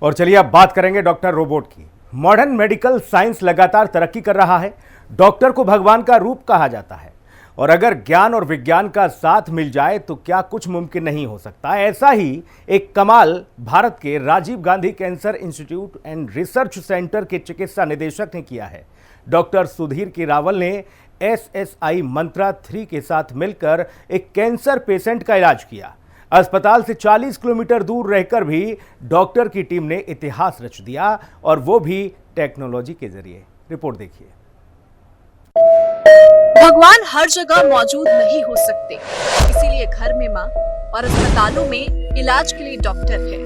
और चलिए अब बात करेंगे डॉक्टर रोबोट की। मॉडर्न मेडिकल साइंस लगातार तरक्की कर रहा है। डॉक्टर को भगवान का रूप कहा जाता है और अगर ज्ञान और विज्ञान का साथ मिल जाए तो क्या कुछ मुमकिन नहीं हो सकता। ऐसा ही एक कमाल भारत के Rajiv Gandhi cancer institute and research centre के चिकित्सा निदेशक ने किया है। डॉक्टर सुधीर के रावल ने SSI मंत्रा 3 के साथ मिलकर एक कैंसर पेशेंट का इलाज किया। अस्पताल से 40 किलोमीटर दूर रहकर भी डॉक्टर की टीम ने इतिहास रच दिया और वो भी टेक्नोलॉजी के जरिए। रिपोर्ट देखिए। भगवान हर जगह मौजूद नहीं हो सकते, इसीलिए घर में माँ और अस्पतालों में इलाज के लिए डॉक्टर है।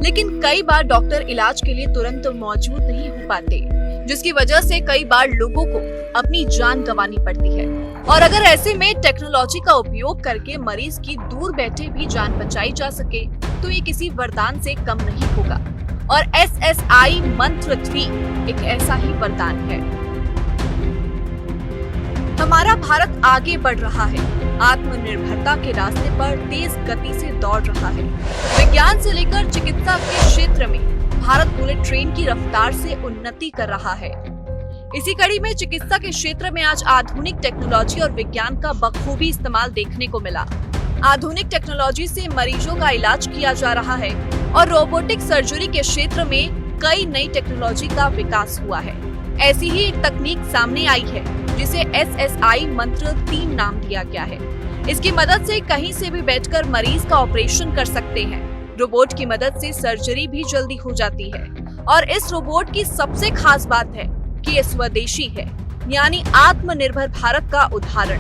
लेकिन कई बार डॉक्टर इलाज के लिए तुरंत मौजूद नहीं हो पाते, जिसकी वजह से कई बार लोगों को अपनी जान गंवानी पड़ती है। और अगर ऐसे में टेक्नोलॉजी का उपयोग करके मरीज की दूर बैठे भी जान बचाई जा सके तो ये किसी वरदान से कम नहीं होगा। और SSI मंत्र 3 एक ऐसा ही वरदान है। हमारा भारत आगे बढ़ रहा है, आत्मनिर्भरता के रास्ते पर तेज गति से दौड़ रहा है। विज्ञान से लेकर चिकित्सा के क्षेत्र में भारत बुलेट ट्रेन की रफ्तार से उन्नति कर रहा है। इसी कड़ी में चिकित्सा के क्षेत्र में आज आधुनिक टेक्नोलॉजी और विज्ञान का बखूबी इस्तेमाल देखने को मिला। आधुनिक टेक्नोलॉजी से मरीजों का इलाज किया जा रहा है और रोबोटिक सर्जरी के क्षेत्र में कई नई टेक्नोलॉजी का विकास हुआ है। ऐसी ही एक तकनीक सामने आई है जिसे SSI मंत्र 3 नाम दिया गया है। इसकी मदद से कहीं से भी बैठकर मरीज का ऑपरेशन कर सकते हैं। रोबोट की मदद से सर्जरी भी जल्दी हो जाती है और इस रोबोट की सबसे खास बात है कि ये स्वदेशी है, यानी आत्मनिर्भर भारत का उदाहरण।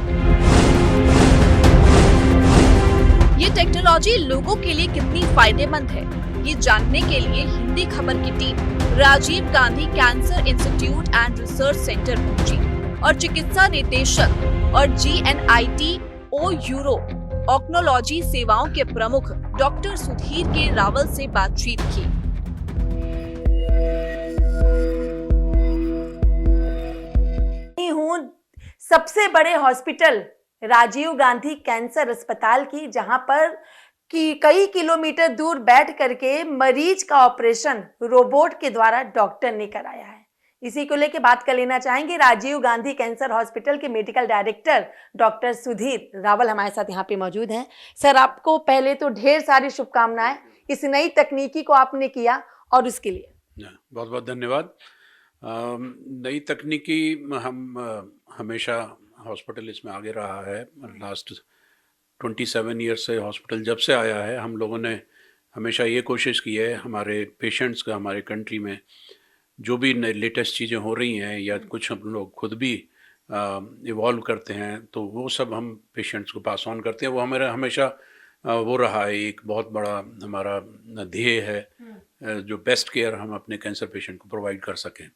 ये टेक्नोलॉजी लोगों के लिए कितनी फायदेमंद है, ये जानने के लिए हिंदी खबर की team Rajiv Gandhi cancer institute and research centre पहुंची और चिकित्सा निदेशक और GNITO यूरो ऑक्नोलॉजी सेवाओं के प्रमुख डॉक्टर सुधीर के रावल से बातचीत की। हूँ सबसे बड़े हॉस्पिटल राजीव गांधी कैंसर अस्पताल की, जहां पर कि कई किलोमीटर दूर बैठ करके मरीज का ऑपरेशन रोबोट के द्वारा डॉक्टर ने कराया है। इसी को लेकर बात कर लेना चाहेंगे राजीव गांधी कैंसर हॉस्पिटल के medical director doctor Sudhir Rawal हमारे साथ यहाँ पे मौजूद हैं। सर, आपको पहले तो ढेर सारी शुभकामनाएं इस नई तकनीकी को आपने किया और उसके लिए बहुत बहुत धन्यवाद। नई तकनीकी हम हमेशा हॉस्पिटल इसमें आगे रहा है। लास्ट 27 ईयर्स से हॉस्पिटल जब से आया है, हम लोगों ने हमेशा ये कोशिश की है हमारे पेशेंट्स का, हमारे कंट्री में जो भी लेटेस्ट चीज़ें हो रही हैं या कुछ हम लोग खुद भी इवॉल्व करते हैं तो वो सब हम पेशेंट्स को पास ऑन करते हैं। वो हमारा हमेशा वो रहा है, एक बहुत बड़ा हमारा ध्येय है जो बेस्ट केयर हम अपने कैंसर पेशेंट को प्रोवाइड कर सकें।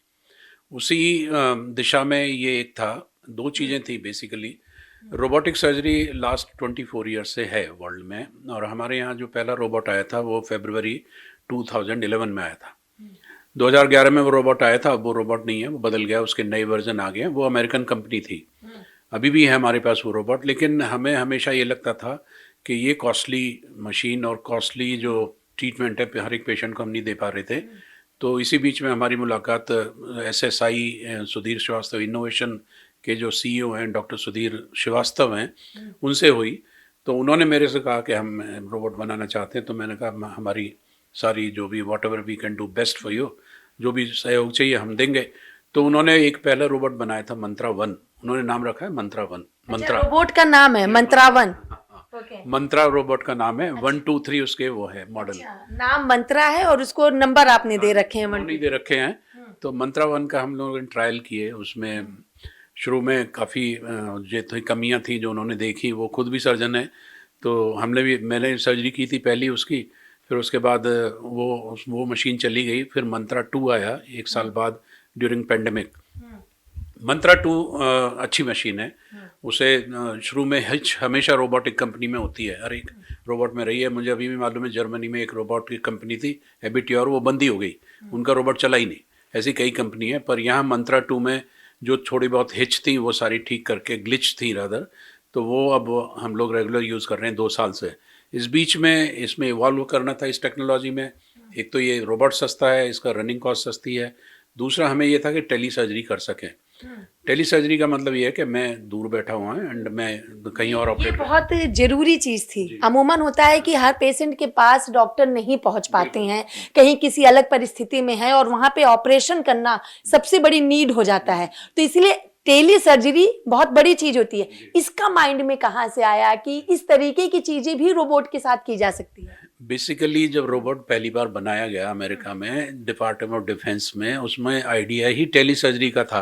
उसी दिशा में ये एक था, दो चीज़ें थी basically. Robotic surgery last 24 years से है वर्ल्ड में, और हमारे यहाँ जो पहला रोबोट आया था वो फरवरी 2011 में आया था। 2011 में वो रोबोट आया था, अब वो रोबोट नहीं है, वो बदल गया, उसके नए वर्जन आ गए। वो अमेरिकन कंपनी थी, अभी भी है हमारे पास वो रोबोट, लेकिन हमें हमेशा ये लगता था कि ये कॉस्टली मशीन और कॉस्टली जो ट्रीटमेंट है हर एक पेशेंट को हम नहीं दे पा रहे थे। तो इसी बीच में हमारी मुलाकात SSI सुधीर श्रीवास्तव इनोवेशन के जो CEO हैं डॉक्टर सुधीर श्रीवास्तव हैं, उनसे हुई। तो उन्होंने मेरे से कहा कि हम रोबोट बनाना चाहते हैं। तो मैंने कहा हमारी सारी जो भी whatever we can do best for you, जो भी सहयोग चाहिए हम देंगे। तो उन्होंने एक पहला रोबोट बनाया था मंत्रा 1, उन्होंने नाम रखा है मंत्रा 1। मंत्रा रोबोट का नाम है मंत्रा 1। मंत्रा रोबोट का नाम है। 1 2 3 उसके वो है मॉडल। नाम मंत्रा है और उसको नंबर आपने दे रखे हैं, नहीं दे रखे हैं। तो मंत्रा 1 का हम लोगों ने ट्रायल किए। उसमें शुरू में काफ़ी जो कमियां थी जो उन्होंने देखी, वो खुद भी सर्जन है, तो मैंने सर्जरी की थी पहली उसकी। फिर उसके बाद वो मशीन चली गई। फिर मंत्रा 2 आया 1 साल बाद ड्यूरिंग पेंडेमिक। मंत्रा 2 अच्छी मशीन है। उसे शुरू में हिच हमेशा रोबोटिक कंपनी में होती है, हर एक रोबोट में रही है। मुझे अभी भी मालूम है, जर्मनी में एक रोबोट की कंपनी थी एबिट्योर, वो बंदी हो गई, उनका रोबोट चला ही नहीं। ऐसी कई कंपनी है, पर यहाँ मंत्रा 2 में जो थोड़ी बहुत हिच थी वो सारी ठीक करके, ग्लिच थी रादर, तो वो अब हम लोग रेगुलर यूज़ कर रहे हैं 2 साल से। इस बीच में इसमें इवॉल्व करना था इस टेक्नोलॉजी में। एक तो ये रोबोट सस्ता है, इसका रनिंग कॉस्ट सस्ती है। दूसरा हमें ये था कि टेली सर्जरी कर सकें। टेली सर्जरी का मतलब ये है कि मैं दूर बैठा हुआ हूँ एंड मैं कहीं और ये ऑपरेट। बहुत जरूरी चीज थी। अमूमन होता है कि हर पेशेंट के पास डॉक्टर नहीं पहुंच पाते हैं, कहीं किसी अलग परिस्थिति में है और वहां पे ऑपरेशन करना सबसे बड़ी नीड हो जाता है, तो इसलिए टेली सर्जरी बहुत बड़ी चीज होती है। इसका माइंड में कहाँ से आया कि इस तरीके की चीजें भी रोबोट के साथ की जा सकती है? बेसिकली जब रोबोट पहली बार बनाया गया अमेरिका में डिपार्टमेंट ऑफ डिफेंस में, उसमें आइडिया ही टेली सर्जरी का था।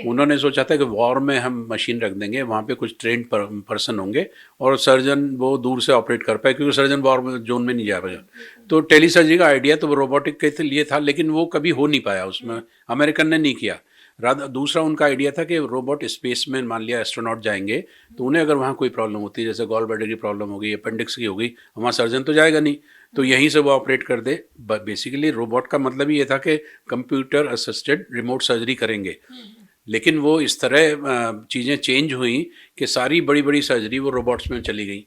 उन्होंने सोचा था कि वॉर में हम मशीन रख देंगे, वहाँ पे कुछ ट्रेंड पर्सन होंगे और सर्जन वो दूर से ऑपरेट कर पाए, क्योंकि सर्जन वॉर में जोन में नहीं जा पाएगा। तो टेली सर्जरी का आइडिया तो वो रोबोटिक के लिए था, लेकिन वो कभी हो नहीं पाया, उसमें अमेरिकन ने नहीं किया। दूसरा उनका आइडिया था कि रोबोट स्पेस में, मान लिया एस्ट्रोनॉट जाएंगे तो उन्हें अगर वहाँ कोई प्रॉब्लम होती है, जैसे गॉल ब्लैडर की प्रॉब्लम हो गई, अपेंडिक्स की हो गई, वहाँ सर्जन तो जाएगा नहीं, तो यहीं से वो ऑपरेट कर दे। बेसिकली रोबोट का मतलब ही ये था कि कंप्यूटर असिस्टेड रिमोट सर्जरी करेंगे। लेकिन वो इस तरह चीज़ें चेंज हुई कि सारी बड़ी बड़ी सर्जरी वो रोबोट्स में चली गई,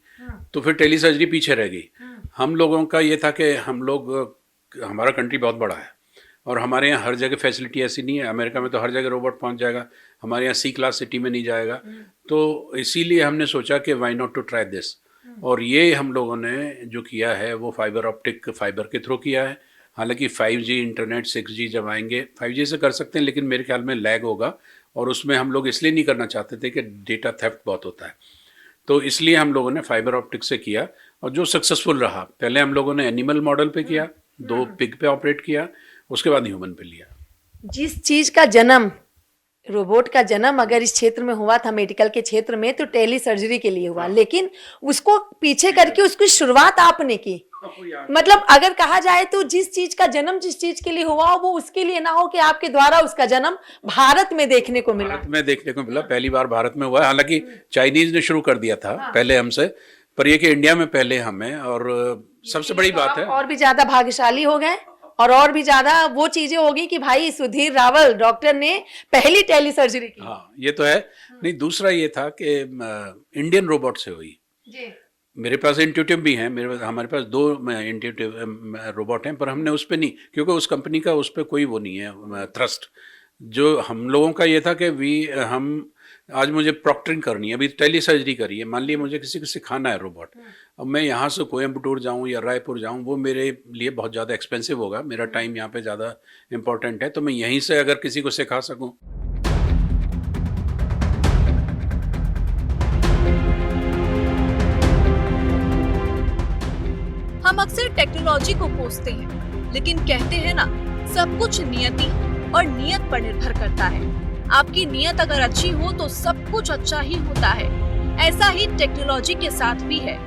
तो फिर टेली सर्जरी पीछे रह गई। हम लोगों का ये था कि हमारा कंट्री बहुत बड़ा है और हमारे यहाँ हर जगह फैसिलिटी ऐसी नहीं है। अमेरिका में तो हर जगह रोबोट पहुँच जाएगा, हमारे यहाँ C क्लास सिटी में नहीं जाएगा। तो इसीलिए हमने सोचा कि why not to try this, और ये हम लोगों ने जो किया है वो फाइबर के थ्रू किया है। हालांकि 5G इंटरनेट 6G जब आएंगे 5G से कर सकते हैं, लेकिन मेरे ख्याल में लैग होगा, और उसमें हम लोग इसलिए नहीं करना चाहते थे कि डेटा थेफ्ट बहुत होता है, तो इसलिए हम लोगों ने फाइबर ऑप्टिक से किया, और जो सक्सेसफुल रहा। पहले हम लोगों ने एनिमल मॉडल पे किया, 2 पिग पे ऑपरेट किया, उसके बाद ह्यूमन पे लिया। जिस चीज का जन्म, रोबोट का जन्म अगर इस क्षेत्र में हुआ था, मेडिकल के क्षेत्र में, तो टेली सर्जरी के लिए हुआ, लेकिन उसको पीछे करके उसकी शुरुआत आपने की। मतलब अगर कहा जाए तो जिस चीज का जन्म जिस चीज के लिए हुआ वो उसके लिए ना हो कि आपके द्वारा उसका जन्म भारत में देखने को मिला। भारत में देखने को मिला, पहली बार भारत में हुआ है। हालांकि चाइनीज ने शुरू कर दिया था पहले हमसे, पर ये कि इंडिया में पहले हमें, और सबसे बड़ी बात है और भी ज्यादा भाग्यशाली हो गए, और भी ज्यादा वो चीजें होगी कि भाई सुधीर रावल डॉक्टर ने पहली टेली सर्जरी की। हाँ, ये तो है। नहीं, दूसरा ये था कि इंडियन रोबोट से हुई। मेरे पास इंट्यूटिव भी हैं, हमारे पास 2 इंट्यूटिव रोबोट हैं, पर हमने उस पर नहीं, क्योंकि उस कंपनी का उस पर कोई वो नहीं है थ्रस्ट। जो हम लोगों का ये था कि हम आज मुझे प्रॉक्टरिंग करनी है, अभी टेली सर्जरी करी है, मान लीजिए मुझे किसी को सिखाना है रोबोट, अब मैं यहाँ से कोयम्बटूर जाऊँ या रायपुर जाऊँ, वो मेरे लिए बहुत ज़्यादा एक्सपेंसिव होगा, मेरा टाइम यहाँ पे ज़्यादा इम्पोर्टेंट है, तो मैं यहीं से अगर किसी को सिखा सकूँ। हम अक्सर टेक्नोलॉजी को कोसते हैं, लेकिन कहते हैं ना, सब कुछ नियति और नियत पर निर्भर करता है। आपकी नियत अगर अच्छी हो तो सब कुछ अच्छा ही होता है। ऐसा ही टेक्नोलॉजी के साथ भी है।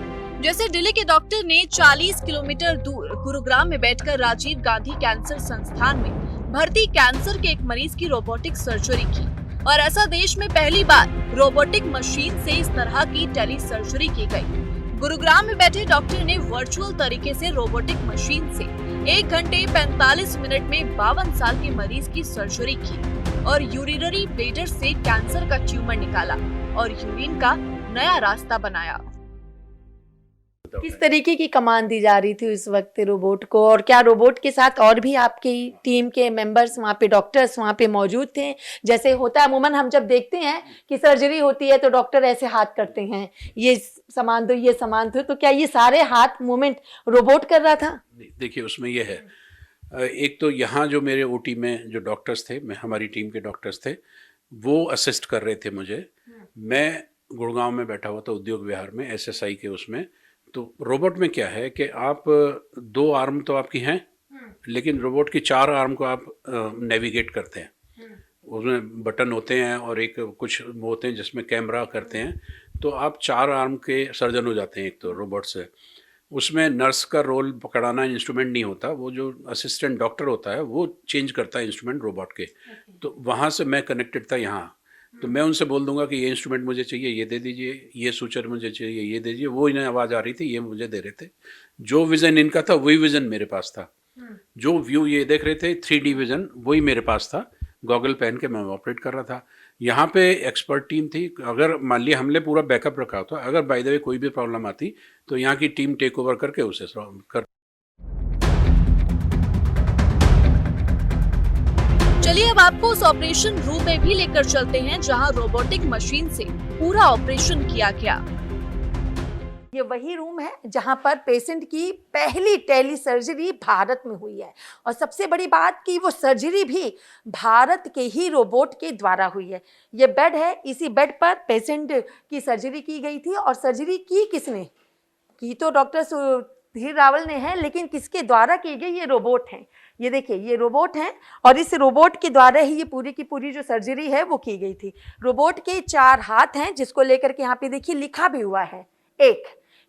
जैसे दिल्ली के डॉक्टर ने 40 किलोमीटर दूर गुरुग्राम में बैठकर राजीव गांधी कैंसर संस्थान में भर्ती कैंसर के एक मरीज की रोबोटिक सर्जरी की, और ऐसा देश में पहली बार रोबोटिक मशीन से इस तरह की टेली सर्जरी की गई। गुरुग्राम में बैठे डॉक्टर ने वर्चुअल तरीके से रोबोटिक मशीन से 1 घंटे 45 मिनट में 52 साल के मरीज की सर्जरी की और यूरिनरी ब्लैडर से कैंसर का ट्यूमर निकाला और यूरिन का नया रास्ता बनाया। किस तरीके की कमांड दी जा रही थी उस वक्त रोबोट को, और क्या रोबोट के साथ और भी आपकी टीम के मेंबर्स वहाँ पे, डॉक्टर्स वहाँ पे मौजूद थे? जैसे होता है अमूमन हम जब देखते हैं कि सर्जरी होती है तो डॉक्टर ऐसे हाथ करते हैं, ये सामान दो, ये सामान दो, तो क्या ये सारे हाथ मूवमेंट रोबोट कर रहा था? देखिए, उसमें ये है, एक तो यहाँ जो मेरे ओटी में जो डॉक्टर्स थे, हमारी टीम के डॉक्टर्स थे, वो असिस्ट कर रहे थे मुझे। मैं गुड़गांव में बैठा हुआ था उद्योग विहार में, SSI के उसमें। तो रोबोट में क्या है कि आप 2 आर्म तो आपकी हैं, लेकिन रोबोट की 4 आर्म को आप नेविगेट करते हैं। उसमें बटन होते हैं और एक कुछ होते हैं जिसमें कैमरा करते हैं, तो आप 4 आर्म के सर्जन हो जाते हैं एक तो रोबोट से। उसमें नर्स का रोल पकड़ाना इंस्ट्रूमेंट नहीं होता, वो जो असिस्टेंट डॉक्टर होता है वो चेंज करता है इंस्ट्रूमेंट रोबोट के। तो वहाँ से मैं कनेक्टेड था यहाँ, तो मैं उनसे बोल दूंगा कि ये इंस्ट्रूमेंट मुझे चाहिए, ये दे दीजिए, ये सूचर मुझे चाहिए, ये दे दीजिए। वो इन्हें आवाज़ आ रही थी, ये मुझे दे रहे थे। जो विज़न इनका था वही विज़न मेरे पास था। जो व्यू ये देख रहे थे 3D विज़न, वही मेरे पास था। गॉगल पहन के मैं ऑपरेट कर रहा था। यहाँ पे एक्सपर्ट टीम थी। अगर मान लिया हमने पूरा बैकअप रखा होता, अगर बाय द वे कोई भी प्रॉब्लम आती तो यहाँ की टीम टेक ओवर करके उसे सॉल्व कर। चलिए अब आपको उस ऑपरेशन रूम में भी लेकर चलते हैं जहां रोबोटिक मशीन से पूरा ऑपरेशन किया गया। ये वही रूम है जहां पर पेशेंट की पहली टेली सर्जरी भारत में हुई है और सबसे बड़ी बात कि वो सर्जरी भी भारत के ही रोबोट के द्वारा हुई है। ये बेड है, इसी बेड पर पेशेंट की सर्जरी की गई थी और सर्जरी की किसने की तो डॉक्टर सुधीर रावल ने है, लेकिन किसके द्वारा की गई? ये रोबोट हैं। ये देखिए ये रोबोट हैं और इस रोबोट के द्वारा ही ये पूरी की पूरी जो सर्जरी है वो की गई थी। रोबोट के 4 हाथ हैं जिसको लेकर के यहाँ पे देखिए लिखा भी हुआ है। एक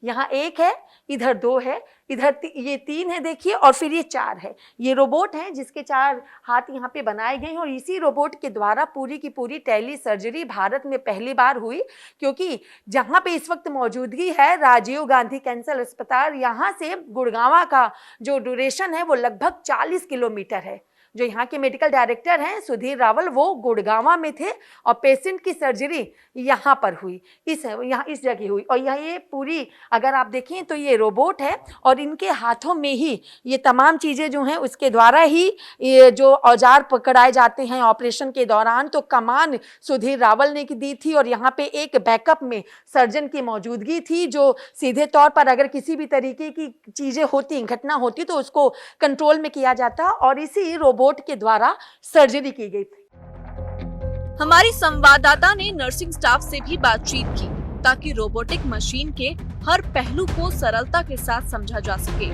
यहाँ 1 है, इधर 2 है, इधर ये 3 है देखिए, और फिर ये 4 है। ये रोबोट हैं जिसके 4 हाथ यहाँ पे बनाए गए हैं और इसी रोबोट के द्वारा पूरी की पूरी टेली सर्जरी भारत में पहली बार हुई। क्योंकि जहाँ पे इस वक्त मौजूदगी है राजीव गांधी कैंसर अस्पताल, यहाँ से गुड़गांव का जो ड्यूरेशन है वो लगभग 40 किलोमीटर है। जो यहाँ के मेडिकल डायरेक्टर हैं सुधीर रावल, वो गुड़गांव में थे और पेशेंट की सर्जरी यहाँ पर हुई, इस जगह हुई। और यह ये पूरी अगर आप देखें तो ये रोबोट है और इनके हाथों में ही ये तमाम चीज़ें जो हैं उसके द्वारा ही ये जो औजार पकड़ाए जाते हैं ऑपरेशन के दौरान। तो कमान सुधीर रावल ने दी थी और यहाँ पे एक बैकअप में सर्जन की मौजूदगी थी जो सीधे तौर पर अगर किसी भी तरीके की चीज़ें होती, घटना होती तो उसको कंट्रोल में किया जाता और इसी रोबोट के द्वारा सर्जरी की गई थी। हमारी संवाददाता ने नर्सिंग स्टाफ से भी बातचीत की ताकि रोबोटिक मशीन के हर पहलू को सरलता के साथ समझा जा सके।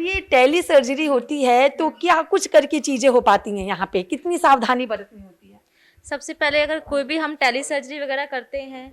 ये टेली सर्जरी होती है तो क्या कुछ करके चीजें हो पाती हैं यहाँ पे, कितनी सावधानी बरतनी होती है? सबसे पहले अगर कोई भी हम टेली सर्जरी वगैरह करते हैं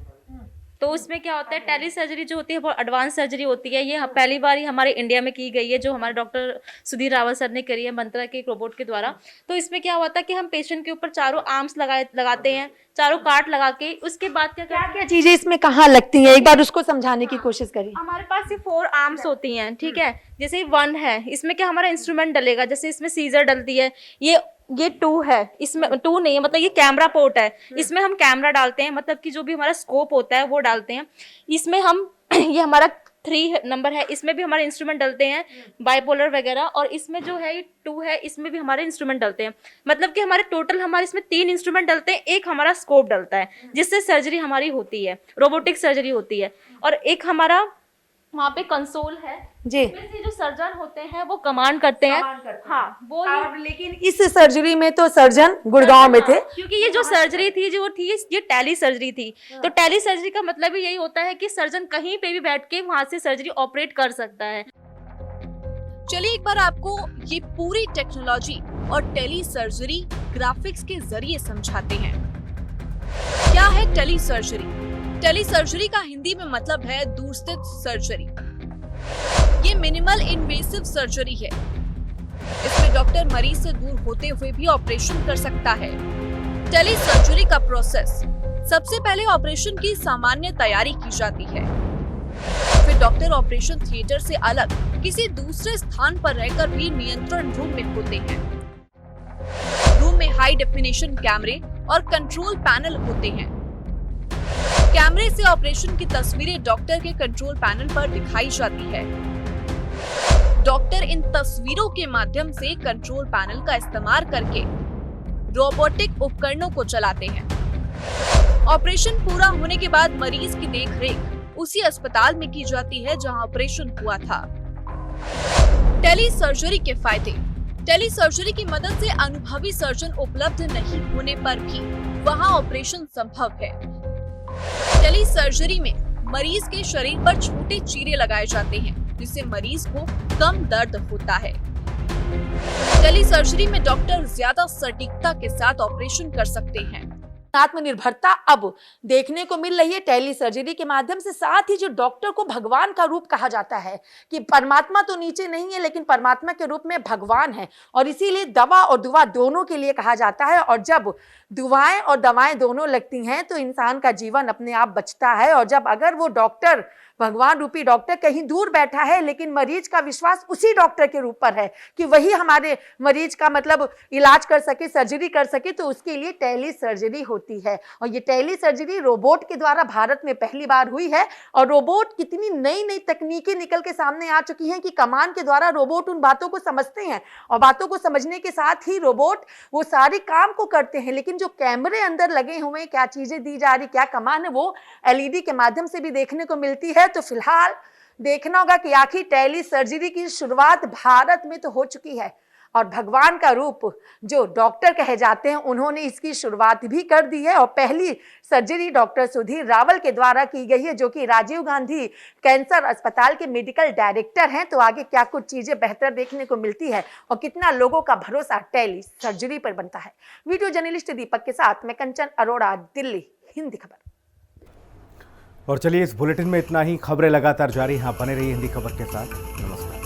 तो उसमें क्या होता है, टेली सर्जरी जो होती है बहुत एडवांस सर्जरी होती है। ये पहली बार ही हमारे इंडिया में की गई है, जो हमारे डॉक्टर सुधीर रावल सर ने करी है मंत्रा के एक रोबोट के द्वारा। तो इसमें क्या होता है कि हम पेशेंट के ऊपर चारों आर्म्स लगाते हैं, चारों काट लगा के उसके बाद क्या चीजें इसमें कहाँ लगती हैं, एक बार उसको समझाने की कोशिश करिए। हमारे पास ये 4 आर्म्स होती हैं, ठीक है। जैसे 1 है, इसमें क्या हमारा इंस्ट्रूमेंट डलेगा, जैसे इसमें सीजर डलती है। ये 2 है, इसमें 2 नहीं है, मतलब ये कैमरा पोर्ट है, इसमें हम कैमरा डालते हैं, मतलब कि जो भी हमारा स्कोप होता है वो डालते हैं। इसमें हम ये हमारा 3 नंबर है, इसमें भी हमारे इंस्ट्रूमेंट डलते हैं, बाइपोलर वगैरह। और इसमें जो है ये 2 है, इसमें भी हमारे इंस्ट्रूमेंट डलते हैं। मतलब कि हमारे टोटल हमारे इसमें 3 इंस्ट्रूमेंट डलते हैं, एक हमारा स्कोप डलता है जिससे सर्जरी हमारी होती है, रोबोटिक सर्जरी होती है। और एक हमारा वहाँ पे कंसोल है जी, से जो सर्जन होते हैं वो कमांड करते हैं। हाँ, वो लेकिन इस सर्जरी में तो सर्जन गुड़गांव में थे, क्योंकि ये जो सर्जरी थी ये टेली सर्जरी थी। तो टेली सर्जरी का मतलब ही यही होता है कि सर्जन कहीं पे भी बैठ के वहां से सर्जरी ऑपरेट कर सकता है। चलिए एक बार आपको ये पूरी टेक्नोलॉजी और टेली सर्जरी ग्राफिक्स के जरिए समझाते हैं। क्या है टेली सर्जरी? टेली सर्जरी का हिंदी में मतलब है दूरस्थित सर्जरी। ये मिनिमल इन्वेसिव सर्जरी है। इसमें डॉक्टर मरीज से दूर होते हुए भी ऑपरेशन कर सकता है। टेली सर्जरी का प्रोसेस, सबसे पहले ऑपरेशन की सामान्य तैयारी की जाती है, फिर डॉक्टर ऑपरेशन थिएटर से अलग किसी दूसरे स्थान पर रहकर भी नियंत्रण रूम में होते हैं। रूम में हाई डेफिनेशन कैमरे और कंट्रोल पैनल होते हैं। कैमरे से ऑपरेशन की तस्वीरें डॉक्टर के कंट्रोल पैनल पर दिखाई जाती है। डॉक्टर इन तस्वीरों के माध्यम से कंट्रोल पैनल का इस्तेमाल करके रोबोटिक उपकरणों को चलाते हैं। ऑपरेशन पूरा होने के बाद मरीज की देखरेख उसी अस्पताल में की जाती है जहां ऑपरेशन हुआ था। टेली सर्जरी के फायदे। टेली सर्जरी की मदद से अनुभवी सर्जन उपलब्ध नहीं होने पर भी वहां ऑपरेशन संभव है। टेली सर्जरी में मरीज के शरीर पर छोटे चीरे लगाए जाते हैं जिससे मरीज को कम दर्द होता है। टेली सर्जरी में डॉक्टर ज्यादा सटीकता के साथ ऑपरेशन कर सकते हैं। आत्मनिर्भरता अब देखने को मिल रही है टेली सर्जरी के माध्यम से। साथ ही जो डॉक्टर को भगवान का रूप कहा जाता है कि परमात्मा तो नीचे नहीं है लेकिन परमात्मा के रूप में भगवान है, और इसीलिए दवा और दुआ दोनों के लिए कहा जाता है। और जब दुआएं और दवाएं दोनों लगती हैं तो इंसान का जीवन अपने आप बचता है। और जब अगर वो डॉक्टर भगवान रूपी डॉक्टर कहीं दूर बैठा है, लेकिन मरीज का विश्वास उसी डॉक्टर के ऊपर है कि वही हमारे मरीज का मतलब इलाज कर सके, सर्जरी कर सके। तो उसके लिए टेली सर्जरी होती है और ये टेली सर्जरी रोबोट के द्वारा भारत में पहली बार हुई है। और रोबोट कितनी नई नई तकनीकें निकल के सामने आ चुकी हैं कि कमांड के द्वारा रोबोट उन बातों को समझते हैं और बातों को समझने के साथ ही रोबोट वो सारे काम को करते हैं। लेकिन जो कैमरे अंदर लगे हुए, क्या चीजें दी जा रही, क्या कमान है, वो एलईडी के माध्यम से भी देखने को मिलती है। तो फिलहाल देखना होगा कि आखिर टेली सर्जरी की शुरुआत भारत में तो हो चुकी है और भगवान का रूप जो डॉक्टर कहे जाते हैं उन्होंने इसकी शुरुआत भी कर दी है। और पहली सर्जरी डॉक्टर सुधीर रावल के द्वारा की गई है, जो कि राजीव गांधी कैंसर अस्पताल के मेडिकल डायरेक्टर हैं। तो आगे क्या कुछ चीजें बेहतर देखने को मिलती है और कितना लोगों का भरोसा टेली सर्जरी पर बनता है। वीडियो जर्नलिस्ट दीपक के साथ मैं कंचन अरोड़ा, दिल्ली, हिंदी खबर। और चलिए इस बुलेटिन में इतना ही। खबरें लगातार जारी, यहाँ बने रहिए हिंदी खबर के साथ। नमस्कार।